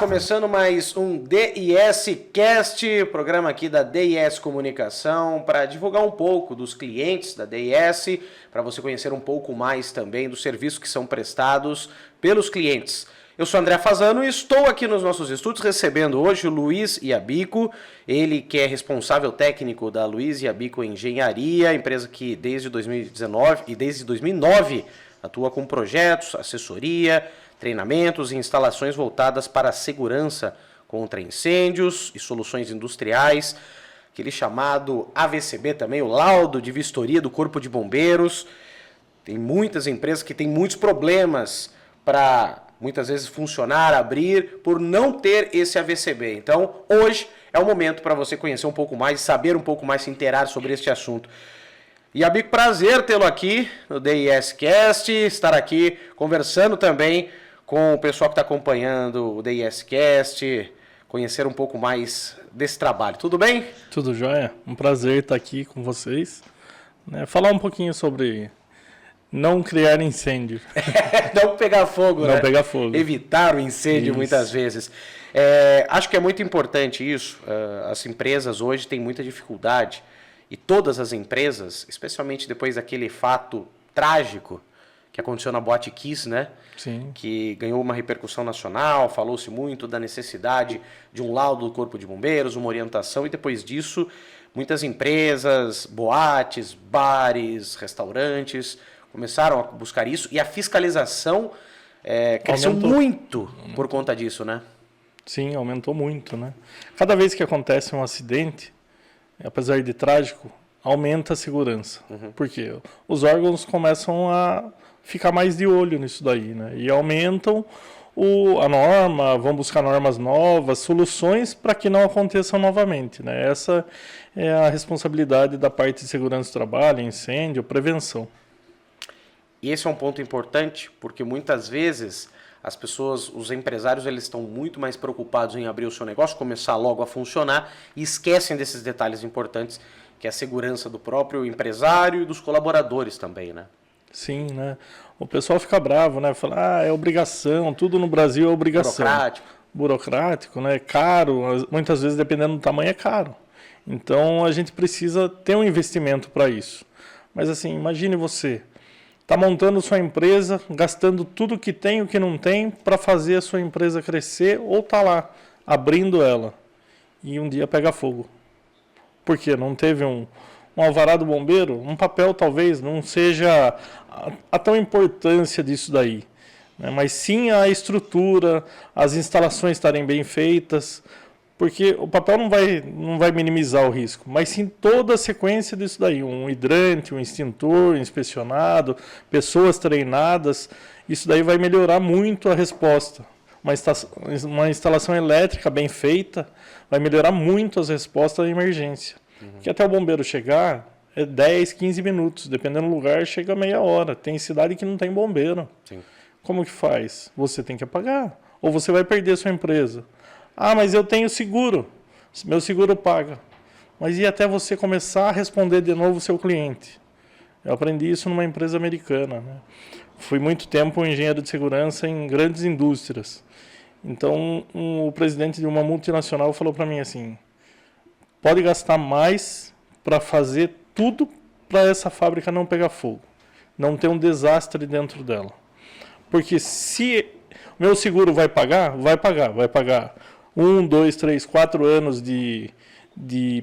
começando mais um DIS Cast, programa aqui da DIS Comunicação, para divulgar um pouco dos clientes da DIS, para você conhecer um pouco mais também dos serviços que são prestados pelos clientes. Eu sou André Fazano e estou aqui nos nossos estúdios recebendo hoje o Luiz Iabico, ele que é responsável técnico da Luiz Iabico Engenharia, empresa que desde 2019 e desde 2009 atua com projetos, assessoria, treinamentos e instalações voltadas para a segurança contra incêndios e soluções industriais, aquele chamado AVCB também, o laudo de vistoria do Corpo de Bombeiros. Tem muitas empresas que têm muitos problemas para muitas vezes funcionar, abrir, por não ter esse AVCB. Então, hoje é o momento para você conhecer um pouco mais, saber um pouco mais, se inteirar sobre este assunto. E, Iabico, prazer tê-lo aqui no DIS Cast, estar aqui conversando também com o pessoal que está acompanhando o DIS Cast, conhecer um pouco mais desse trabalho. Tudo bem? Tudo jóia. Um prazer estar aqui com vocês. Falar um pouquinho sobre não criar incêndio. Não pegar fogo, não né? Pegar fogo. Evitar o incêndio. Isso. Muitas vezes. Acho que é muito importante isso. As empresas hoje têm muita dificuldade. E todas as empresas, especialmente depois daquele fato trágico que aconteceu na Boate Kiss, né? Sim. Que ganhou uma repercussão nacional, falou-se muito da necessidade de um laudo do Corpo de Bombeiros, uma orientação, e depois disso, muitas empresas, boates, bares, restaurantes, começaram a buscar isso, e a fiscalização cresceu muito por conta disso, né? Sim, aumentou muito, né? Cada vez que acontece um acidente, apesar de trágico, aumenta a segurança. Uhum. Por quê? Os órgãos começam a ficar mais de olho nisso daí, né? E aumentam a norma, vão buscar normas novas, soluções para que não aconteçam novamente, né? Essa é a responsabilidade da parte de segurança do trabalho, incêndio, prevenção. E esse é um ponto importante, porque muitas vezes as pessoas, os empresários, eles estão muito mais preocupados em abrir o seu negócio, começar logo a funcionar, e esquecem desses detalhes importantes, que é a segurança do próprio empresário e dos colaboradores também, né? Sim, né? O pessoal fica bravo, né? Fala, é obrigação, tudo no Brasil é obrigação. Burocrático, né? Caro, muitas vezes, dependendo do tamanho, é caro. Então, a gente precisa ter um investimento para isso. Mas, assim, imagine você, está montando sua empresa, gastando tudo que tem e o que não tem para fazer a sua empresa crescer, ou está lá, abrindo ela, e um dia pega fogo. Por quê? Não teve um alvará do bombeiro? Um papel talvez não seja a tão importância disso daí, né? Mas sim a estrutura, as instalações estarem bem feitas, porque o papel não vai minimizar o risco, mas sim toda a sequência disso daí, um hidrante, um extintor inspecionado, pessoas treinadas, isso daí vai melhorar muito a resposta. Uma instalação elétrica bem feita vai melhorar muito as respostas à emergência. Uhum. Que até o bombeiro chegar é 10, 15 minutos, dependendo do lugar, chega meia hora. Tem cidade que não tem bombeiro. Sim. Como que faz? Você tem que apagar, ou você vai perder a sua empresa. Ah, mas eu tenho seguro, meu seguro paga. Mas e até você começar a responder de novo o seu cliente? Eu aprendi isso numa empresa americana, né? Fui muito tempo engenheiro de segurança em grandes indústrias. Então, o presidente de uma multinacional falou para mim assim, pode gastar mais para fazer tudo para essa fábrica não pegar fogo, não ter um desastre dentro dela. Porque se meu seguro vai pagar 1, 2, 3, 4 anos de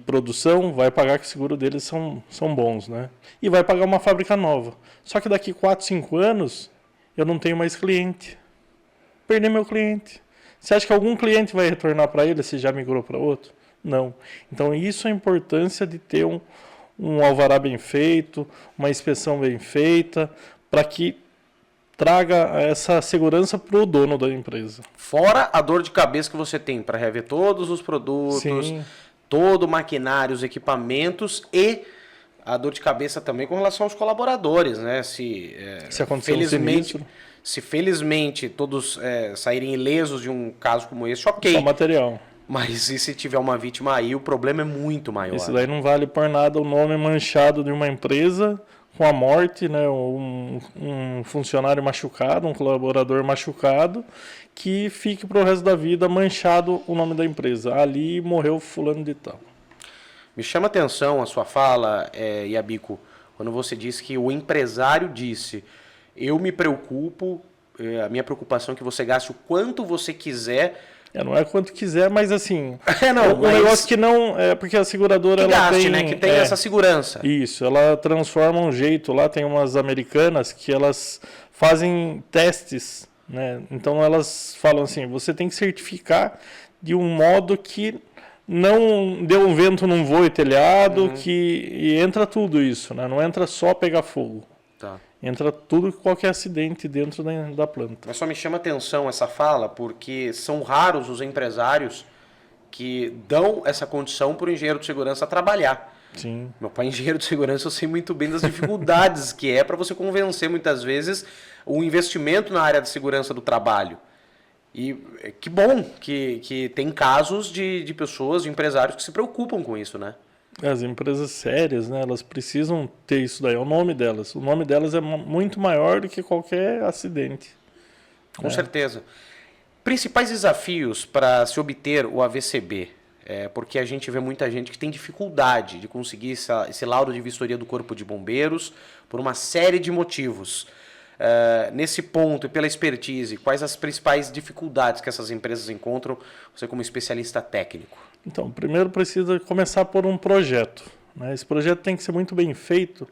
produção, vai pagar que o seguro deles são bons, né? E vai pagar uma fábrica nova. Só que daqui 4, 5 anos, eu não tenho mais cliente. Perder meu cliente. Você acha que algum cliente vai retornar para ele se já migrou para outro? Não. Então, isso é a importância de ter um alvará bem feito, uma inspeção bem feita, para que traga essa segurança para o dono da empresa. Fora a dor de cabeça que você tem para rever todos os produtos, sim, todo o maquinário, os equipamentos, e a dor de cabeça também com relação aos colaboradores, né? Se acontecer se felizmente todos saírem ilesos de um caso como esse, ok. Só material. Mas e se tiver uma vítima aí, o problema é muito maior. Isso daí não vale por nada o nome manchado de uma empresa com a morte, né, um funcionário machucado, um colaborador machucado, que fique para o resto da vida manchado o nome da empresa. Ali morreu fulano de tal. Me chama a atenção a sua fala, Iabico, quando você disse que o empresário disse: eu me preocupo, a minha preocupação é que você gaste o quanto você quiser. Não é quanto quiser, mas assim, não, um negócio que não, porque a seguradora que ela gaste, tem, né, que tem essa segurança. Isso, ela transforma um jeito, lá tem umas americanas que elas fazem testes, né? Então elas falam assim, você tem que certificar de um modo que não deu um vento, não voe telhado, e entra tudo isso, né? Não entra só pegar fogo. Tá. Entra tudo, qualquer acidente dentro da planta. Mas só me chama atenção essa fala, porque são raros os empresários que dão essa condição para o engenheiro de segurança trabalhar. Sim. Meu pai é engenheiro de segurança, eu sei muito bem das dificuldades que é para você convencer, muitas vezes, o investimento na área de segurança do trabalho. E que bom que tem casos de pessoas, de empresários que se preocupam com isso, né? As empresas sérias, né, elas precisam ter isso daí, é o nome delas. O nome delas é muito maior do que qualquer acidente. Com certeza. Principais desafios para se obter o AVCB? Porque a gente vê muita gente que tem dificuldade de conseguir esse laudo de vistoria do Corpo de Bombeiros por uma série de motivos. Nesse ponto e pela expertise, quais as principais dificuldades que essas empresas encontram, você como especialista técnico? Então, primeiro precisa começar por um projeto, né? Esse projeto tem que ser muito bem feito,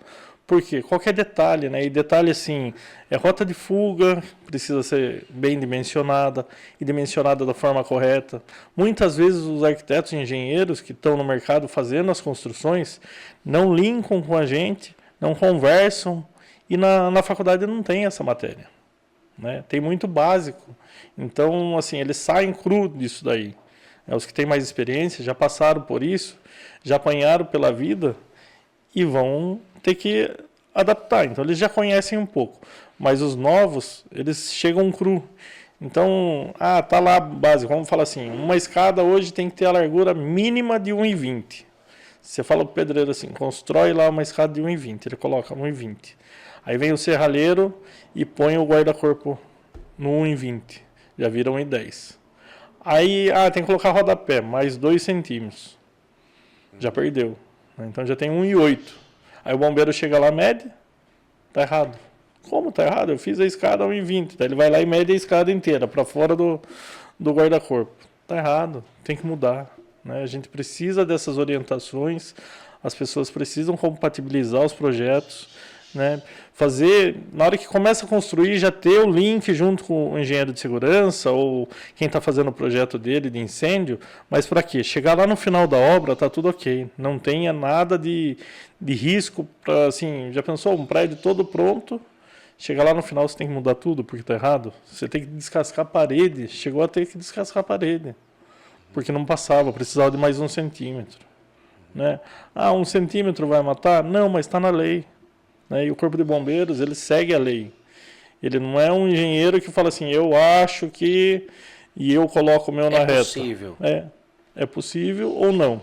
porque qualquer detalhe, né? E detalhe assim, rota de fuga precisa ser bem dimensionada e dimensionada da forma correta. Muitas vezes os arquitetos e engenheiros que estão no mercado fazendo as construções não linkam com a gente, não conversam, e na faculdade não tem essa matéria, né? Tem muito básico. Então, assim, eles saem cru disso daí. Os que têm mais experiência já passaram por isso, já apanharam pela vida e vão ter que adaptar. Então, eles já conhecem um pouco. Mas os novos, eles chegam cru. Então, tá lá básico. Vamos falar assim, uma escada hoje tem que ter a largura mínima de 1,20. Você fala para o pedreiro assim, constrói lá uma escada de 1,20. Ele coloca 1,20. Aí vem o serralheiro e põe o guarda-corpo no 1,20. Já vira 1,10. Aí, tem que colocar rodapé, mais 2 centímetros. Já perdeu. Então já tem 1,8. Aí o bombeiro chega lá, mede. Tá errado. Como tá errado? Eu fiz a escada 1,20. Daí ele vai lá e mede a escada inteira, para fora do guarda-corpo. Tá errado. Tem que mudar, né? A gente precisa dessas orientações. As pessoas precisam compatibilizar os projetos, né? Fazer, na hora que começa a construir, já ter o link junto com o engenheiro de segurança ou quem está fazendo o projeto dele de incêndio, mas para quê? Chegar lá no final da obra, tá tudo ok, não tenha nada de risco, assim, já pensou, um prédio todo pronto, chegar lá no final você tem que mudar tudo porque está errado, você tem que descascar a parede, chegou a ter que descascar a parede, porque não passava, precisava de mais 1 centímetro, né? 1 centímetro vai matar? Não, mas está na lei. E o Corpo de Bombeiros, ele segue a lei. Ele não é um engenheiro que fala assim, eu acho que... e eu coloco o meu na reta. É possível. É possível ou não.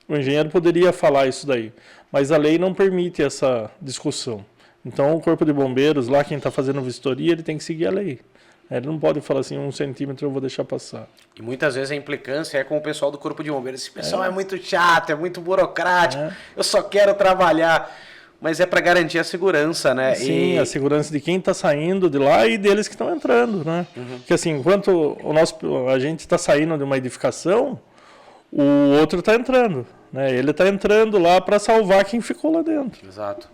O engenheiro poderia falar isso daí. Mas a lei não permite essa discussão. Então, o Corpo de Bombeiros, lá quem está fazendo vistoria, ele tem que seguir a lei. Ele não pode falar assim, 1 centímetro eu vou deixar passar. E muitas vezes a implicância é com o pessoal do Corpo de Bombeiros. Esse pessoal é muito chato, é muito burocrático, eu só quero trabalhar... Mas é para garantir a segurança, né? Sim, a segurança de quem está saindo de lá e deles que estão entrando, né? Porque assim, enquanto a gente está saindo de uma edificação, o outro está entrando, né? Ele está entrando lá para salvar quem ficou lá dentro. Exato.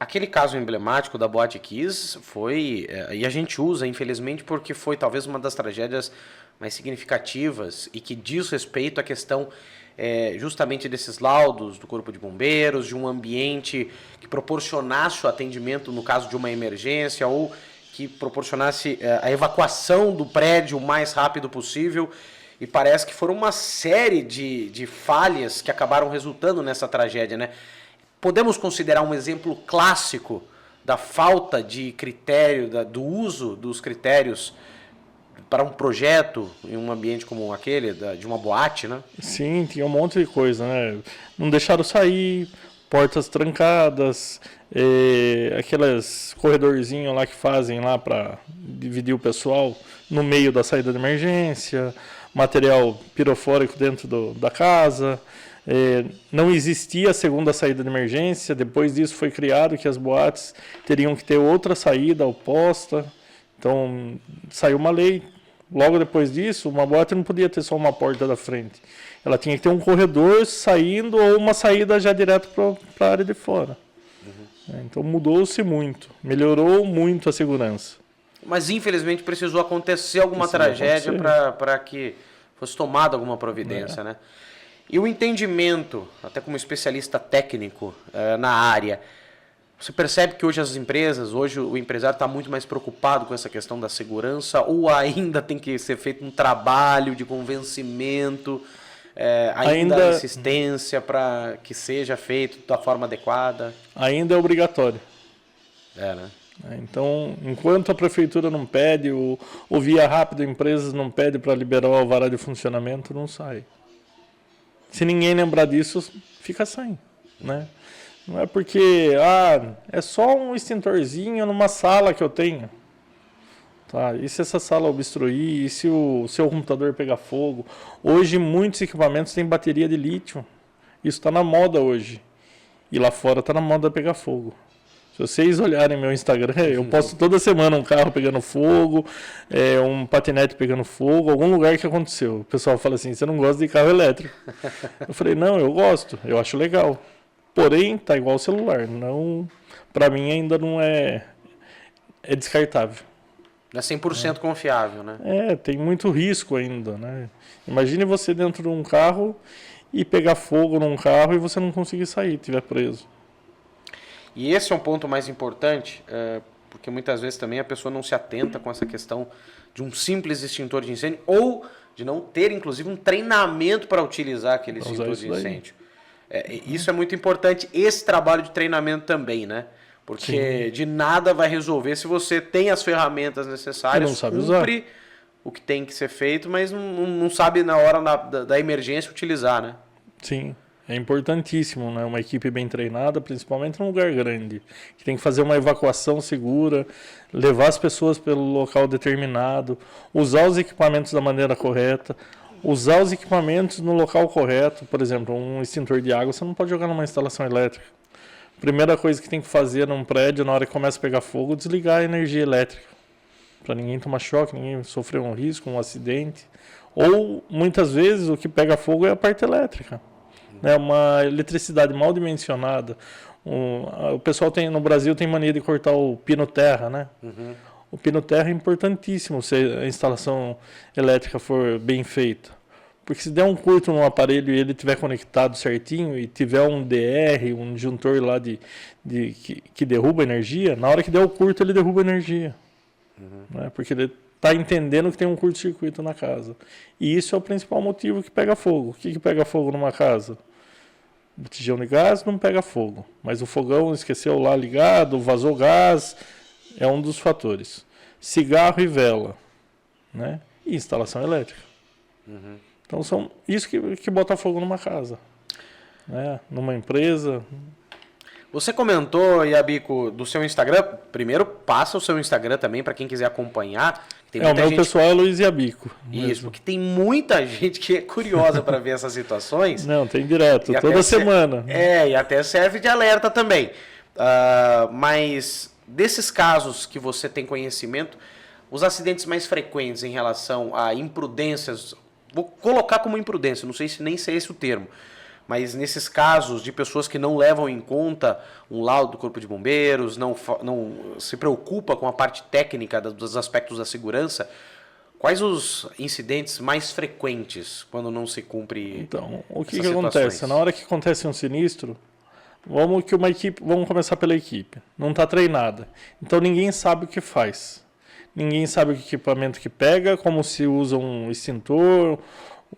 Aquele caso emblemático da Boate Kiss foi, e a gente usa, infelizmente, porque foi talvez uma das tragédias mais significativas e que diz respeito à questão justamente desses laudos do Corpo de Bombeiros, de um ambiente que proporcionasse o atendimento no caso de uma emergência ou que proporcionasse a evacuação do prédio o mais rápido possível. E parece que foram uma série de falhas que acabaram resultando nessa tragédia, né? Podemos considerar um exemplo clássico da falta de critério, do uso dos critérios para um projeto em um ambiente como aquele, de uma boate, né? Sim, tinha um monte de coisa, né? Não deixaram sair, portas trancadas, aqueles corredorzinhos lá que fazem lá para dividir o pessoal no meio da saída de emergência, material pirofórico dentro da casa. Não existia a segunda saída de emergência, depois disso foi criado que as boates teriam que ter outra saída oposta. Então, saiu uma lei. Logo depois disso, uma boate não podia ter só uma porta da frente. Ela tinha que ter um corredor saindo ou uma saída já direto para a área de fora. Então, mudou-se muito. Melhorou muito a segurança. Mas, infelizmente, precisou acontecer alguma tragédia para que fosse tomada alguma providência, né? E o entendimento, até como especialista técnico na área, você percebe que hoje as empresas, hoje o empresário está muito mais preocupado com essa questão da segurança ou ainda tem que ser feito um trabalho de convencimento, ainda insistência para que seja feito da forma adequada? Ainda é obrigatório. Né? Então, enquanto a prefeitura não pede, ou via rápido empresas não pede para liberar o alvará de funcionamento, não sai. Se ninguém lembrar disso, fica sem, né? Não é porque, é só um extintorzinho numa sala que eu tenho. Tá, e se essa sala obstruir? E se o seu computador pegar fogo? Hoje, muitos equipamentos têm bateria de lítio. Isso está na moda hoje. E lá fora está na moda pegar fogo. Se vocês olharem meu Instagram, eu posto toda semana um carro pegando fogo, um patinete pegando fogo, algum lugar que aconteceu. O pessoal fala assim, você não gosta de carro elétrico. Eu falei, não, eu gosto, eu acho legal. Porém, tá igual o celular. Não, para mim ainda não é descartável. Não é 100% confiável, né? Tem muito risco ainda, né? Imagine você dentro de um carro e pegar fogo num carro e você não conseguir sair, estiver preso. E esse é um ponto mais importante, porque muitas vezes também a pessoa não se atenta com essa questão de um simples extintor de incêndio ou de não ter, inclusive, um treinamento para utilizar aquele extintor de incêndio. Isso é muito importante, esse trabalho de treinamento também, né? Porque Sim. de nada vai resolver se você tem as ferramentas necessárias, não sabe usar o que tem que ser feito, mas não sabe na hora da emergência utilizar, né? Sim. É importantíssimo, né? Uma equipe bem treinada, principalmente num lugar grande, que tem que fazer uma evacuação segura, levar as pessoas pelo local determinado, usar os equipamentos da maneira correta, usar os equipamentos no local correto. Por exemplo, um extintor de água você não pode jogar numa instalação elétrica. Primeira coisa que tem que fazer num prédio, na hora que começa a pegar fogo, desligar a energia elétrica, para ninguém tomar choque, ninguém sofrer um risco, um acidente. Ou, muitas vezes, o que pega fogo é a parte elétrica. Uma eletricidade mal dimensionada. O pessoal no Brasil tem mania de cortar o pino-terra, né? O pino-terra é importantíssimo se a instalação elétrica for bem feita. Porque se der um curto no aparelho e ele estiver conectado certinho e tiver um DR, um disjuntor lá que derruba energia, na hora que der o curto ele derruba energia. Né? Porque ele está entendendo que tem um curto-circuito na casa. E isso é o principal motivo que pega fogo. O que pega fogo numa casa? Botijão de gás não pega fogo, mas o fogão esqueceu lá ligado, vazou gás, é um dos fatores. Cigarro e vela, né? E instalação elétrica. Então são isso que bota fogo numa casa, né? Numa empresa. Você comentou, Yabico, do seu Instagram. Primeiro, passa o seu Instagram também para quem quiser acompanhar. Tem o meu pessoal é Luiz Yabico. Isso, porque tem muita gente que é curiosa para ver essas situações. Não, tem direto, toda semana. E até serve de alerta também. Mas desses casos que você tem conhecimento, os acidentes mais frequentes em relação a imprudências, vou colocar como imprudência, não sei se nem sei esse o termo, mas nesses casos de pessoas que não levam em conta um laudo do Corpo de Bombeiros, não se preocupa com a parte técnica dos aspectos da segurança, quais os incidentes mais frequentes quando não se cumpre? Então, o que acontece? Na hora que acontece um sinistro, vamos começar pela equipe. Não está treinada. Então ninguém sabe o que faz. Ninguém sabe o equipamento que pega, como se usa um extintor,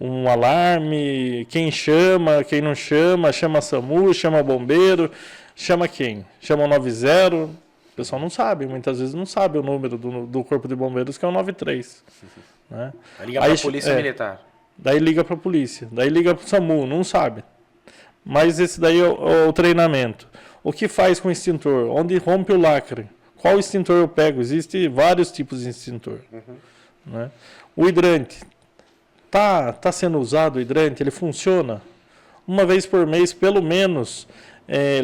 um alarme, quem chama, quem não chama, chama SAMU, chama bombeiro, chama quem? Chama o 90, o pessoal não sabe, muitas vezes não sabe o número do Corpo de Bombeiros, que é o 93. Né? Liga para a Polícia Militar. Daí liga para a polícia, daí liga para o SAMU, não sabe. Mas esse daí é o treinamento. O que faz com o extintor? Onde rompe o lacre? Qual extintor eu pego? Existem vários tipos de extintor. Né? O hidrante. Tá sendo usado o hidrante? Ele funciona? Uma vez por mês, pelo menos,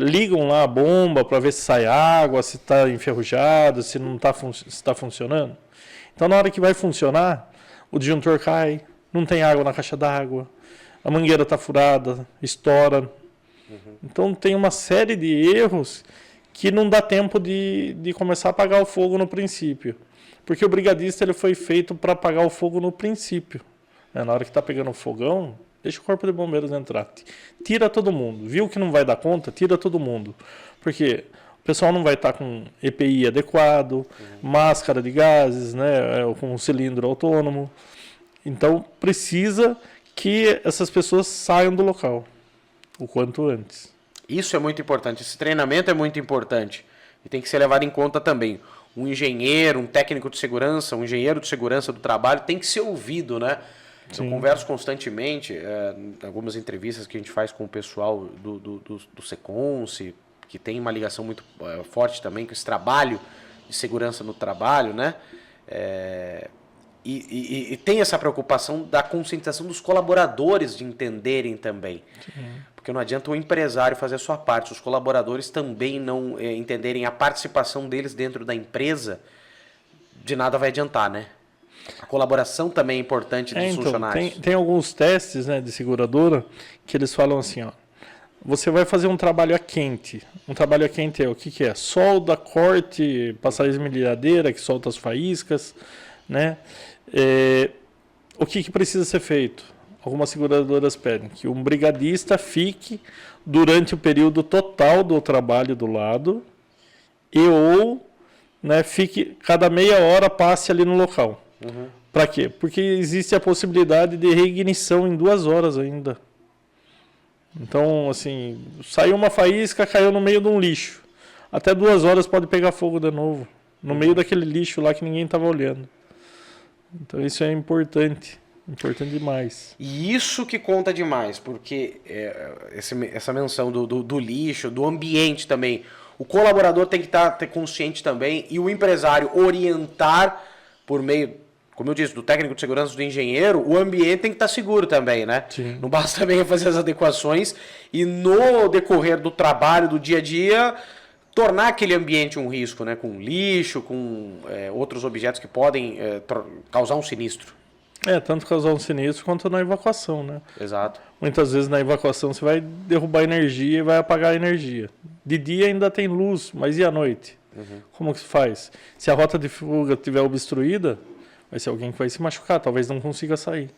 ligam lá a bomba para ver se sai água, se está enferrujado, se não está funcionando. Então, na hora que vai funcionar, o disjuntor cai, não tem água na caixa d'água, a mangueira está furada, estoura. Então, tem uma série de erros que não dá tempo de começar a apagar o fogo no princípio. Porque o brigadista ele foi feito para apagar o fogo no princípio. Na hora que está pegando o fogão, deixa o corpo de bombeiros entrar. Tira todo mundo. Viu que não vai dar conta? Tira todo mundo. Porque o pessoal não vai estar com EPI adequado, máscara de gases, né, com um cilindro autônomo. Então, precisa que essas pessoas saiam do local o quanto antes. Isso é muito importante. Esse treinamento é muito importante. E tem que ser levado em conta também. Um engenheiro, um técnico de segurança, um engenheiro de segurança do trabalho tem que ser ouvido, né? Sim. Eu converso constantemente, algumas entrevistas que a gente faz com o pessoal do Seconce, que tem uma ligação muito forte também com esse trabalho de segurança no trabalho, né? E tem essa preocupação da conscientização dos colaboradores de entenderem também. Sim. Porque não adianta o empresário fazer a sua parte, os colaboradores também não entenderem a participação deles dentro da empresa, de nada vai adiantar, né? A colaboração também é importante dos funcionários. Tem alguns testes, né, de seguradora que eles falam assim, ó, você vai fazer um trabalho a quente. Um trabalho a quente é o que é? Solda, corte, passar esmerilhadeira que solta as faíscas, né? O que precisa ser feito? Algumas seguradoras pedem que um brigadista fique durante o período total do trabalho do lado né, fique cada meia hora passe ali no local. Para quê? Porque existe a possibilidade de reignição em 2 horas ainda. Então, assim, saiu uma faísca, caiu no meio de um lixo. Até 2 horas pode pegar fogo de novo. No meio daquele lixo lá que ninguém estava olhando. Então, isso é importante. Importante demais. E isso que conta demais, porque essa menção do lixo, do ambiente também. O colaborador tem que estar consciente também e o empresário orientar por meio, como eu disse, do técnico de segurança, do engenheiro, o ambiente tem que estar seguro também, né? Sim. Não basta também fazer as adequações e no decorrer do trabalho, do dia a dia, tornar aquele ambiente um risco, né? Com lixo, com outros objetos que podem causar um sinistro. Tanto causar um sinistro quanto na evacuação, né? Exato. Muitas vezes na evacuação você vai derrubar energia e vai apagar a energia. De dia ainda tem luz, mas e à noite? Como que se faz? Se a rota de fuga estiver obstruída, vai ser alguém que vai se machucar, talvez não consiga sair.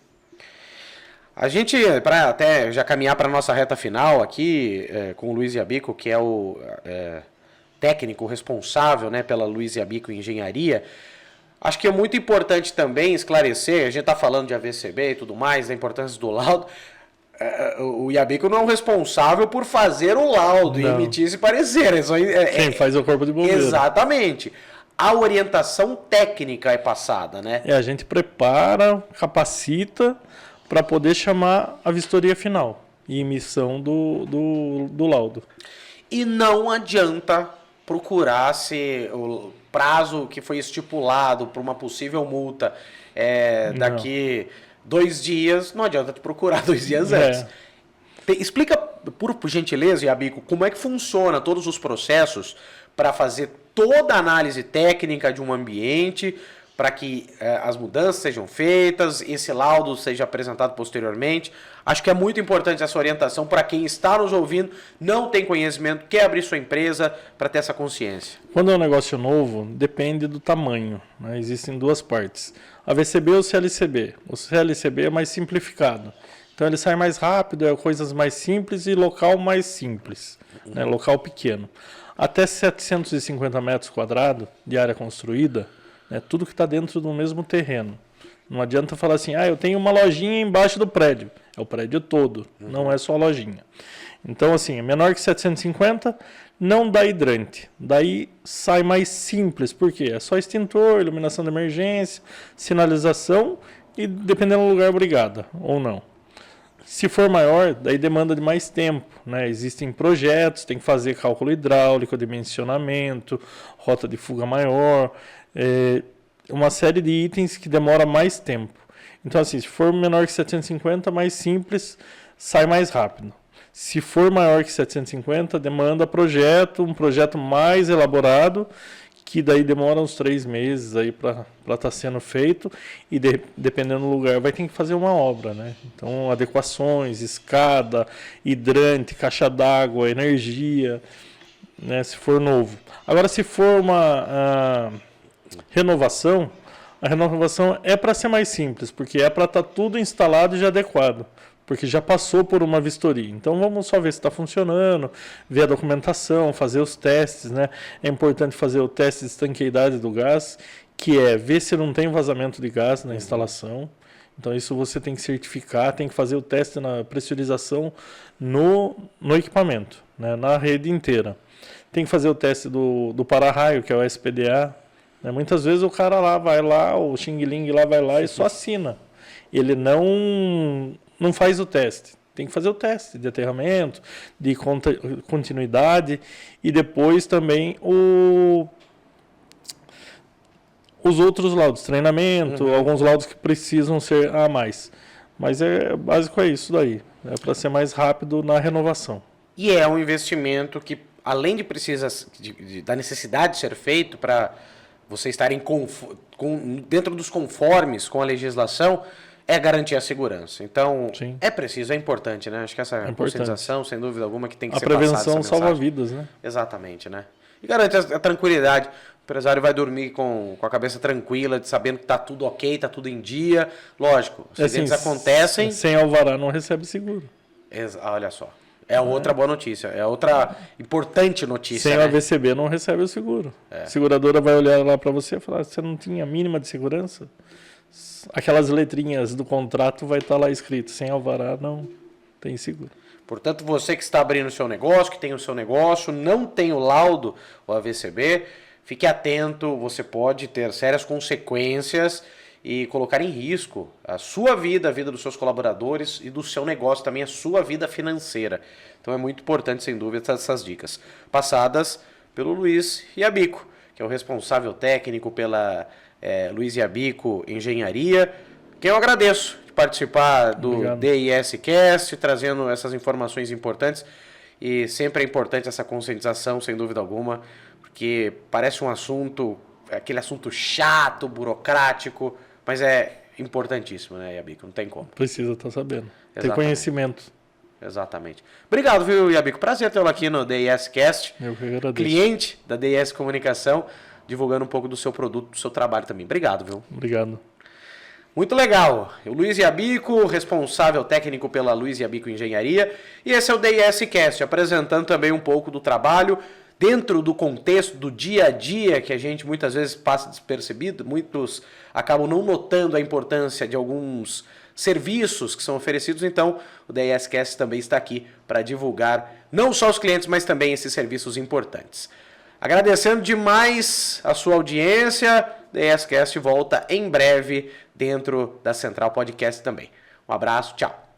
A gente, para até já caminhar para a nossa reta final aqui, com o Luiz Iabico, que é o técnico responsável, né, pela Luiz Iabico Engenharia, acho que é muito importante também esclarecer, a gente está falando de AVCB e tudo mais, da importância do laudo. O Iabico não é o responsável por fazer o laudo e emitir esse parecer. Quem faz é o corpo de bombeiro. Exatamente. A orientação técnica é passada, né? A gente prepara, capacita para poder chamar a vistoria final e emissão do laudo. E não adianta procurar se o prazo que foi estipulado para uma possível multa daqui 2 dias, não adianta te procurar 2 dias antes. Explica, por gentileza, Iabico, como é que funciona todos os processos para fazer toda a análise técnica de um ambiente, para que as mudanças sejam feitas, esse laudo seja apresentado posteriormente. Acho que é muito importante essa orientação para quem está nos ouvindo, não tem conhecimento, quer abrir sua empresa, para ter essa consciência. Quando é um negócio novo, depende do tamanho, né? Existem 2 partes, a VCB ou o CLCB. O CLCB é mais simplificado, então ele sai mais rápido, coisas mais simples e local mais simples, né? Local pequeno. Até 750 metros quadrados de área construída, tudo que está dentro do mesmo terreno. Não adianta falar assim, eu tenho uma lojinha embaixo do prédio. É o prédio todo, não é só a lojinha. Então, assim, menor que 750, não dá hidrante. Daí sai mais simples, por quê? É só extintor, iluminação de emergência, sinalização e, dependendo do lugar, brigada, ou não. Se for maior, daí demanda de mais tempo, né? Existem projetos, tem que fazer cálculo hidráulico, dimensionamento, rota de fuga maior, uma série de itens que demora mais tempo. Então, assim, se for menor que 750, mais simples, sai mais rápido. Se for maior que 750, demanda um projeto mais elaborado, que daí demora uns 3 meses aí para estar sendo feito, e dependendo do lugar vai ter que fazer uma obra, né? Então, adequações, escada, hidrante, caixa d'água, energia, né? Se for novo. Agora, se for uma renovação, a renovação é para ser mais simples, porque é para estar tudo instalado e já adequado, porque já passou por uma vistoria. Então vamos só ver se está funcionando, ver a documentação, fazer os testes, né? É importante fazer o teste de estanqueidade do gás, que é ver se não tem vazamento de gás na instalação. Então isso você tem que certificar, tem que fazer o teste na pressurização no equipamento, né? Na rede inteira. Tem que fazer o teste do para-raio, que é o SPDA. Né? Muitas vezes o cara vai lá, o Xing Ling lá vai lá e só assina. Ele não faz o teste. Tem que fazer o teste de aterramento, de continuidade e depois também os outros laudos, treinamento, alguns laudos que precisam ser a mais. Mas básico é isso daí, é para ser mais rápido na renovação. E é um investimento que, além de da necessidade de ser feito para você estarem dentro dos conformes com a legislação, é garantir a segurança. Então, sim, é preciso, é importante, né? Acho que essa conscientização, sem dúvida alguma, que tem que ser passada. A prevenção salva vidas, né? Exatamente, né? E garante a tranquilidade. O empresário vai dormir com a cabeça tranquila, sabendo que está tudo ok, está tudo em dia. Lógico, acidentes acontecem. Sem alvará não recebe seguro. Olha só. É outra boa notícia. É outra importante notícia. Sem o AVCB não recebe o seguro. A seguradora vai olhar lá para você e falar: você não tinha a mínima de segurança? Aquelas letrinhas do contrato vai estar lá escrito: sem alvará não tem seguro. Portanto, você que está abrindo o seu negócio, que tem o seu negócio, não tem o laudo, o AVCB, fique atento, você pode ter sérias consequências e colocar em risco a sua vida, a vida dos seus colaboradores e do seu negócio também, a sua vida financeira. Então é muito importante, sem dúvida, essas dicas passadas pelo Luiz Iabico, que é o responsável técnico pela Luiz Iabico Engenharia, que eu agradeço de participar do DIScast, trazendo essas informações importantes, e sempre é importante essa conscientização, sem dúvida alguma, porque parece um assunto, aquele assunto chato, burocrático, mas é importantíssimo, né, Iabico? Não tem como. Precisa estar sabendo. Ter conhecimento. Exatamente. Obrigado, viu, Iabico? Prazer tê-lo aqui no DIScast. Eu que agradeço. Cliente da DIS Comunicação, divulgando um pouco do seu produto, do seu trabalho também. Obrigado, viu? Obrigado. Muito legal. O Luiz Iabico, responsável técnico pela Luiz Iabico Engenharia. E esse é o DIScast, apresentando também um pouco do trabalho dentro do contexto do dia a dia, que a gente muitas vezes passa despercebido. Muitos acabam não notando a importância de alguns serviços que são oferecidos. Então, o DIScast também está aqui para divulgar não só os clientes, mas também esses serviços importantes. Agradecendo demais a sua audiência, DIScast volta em breve dentro da Central Podcast também. Um abraço, tchau.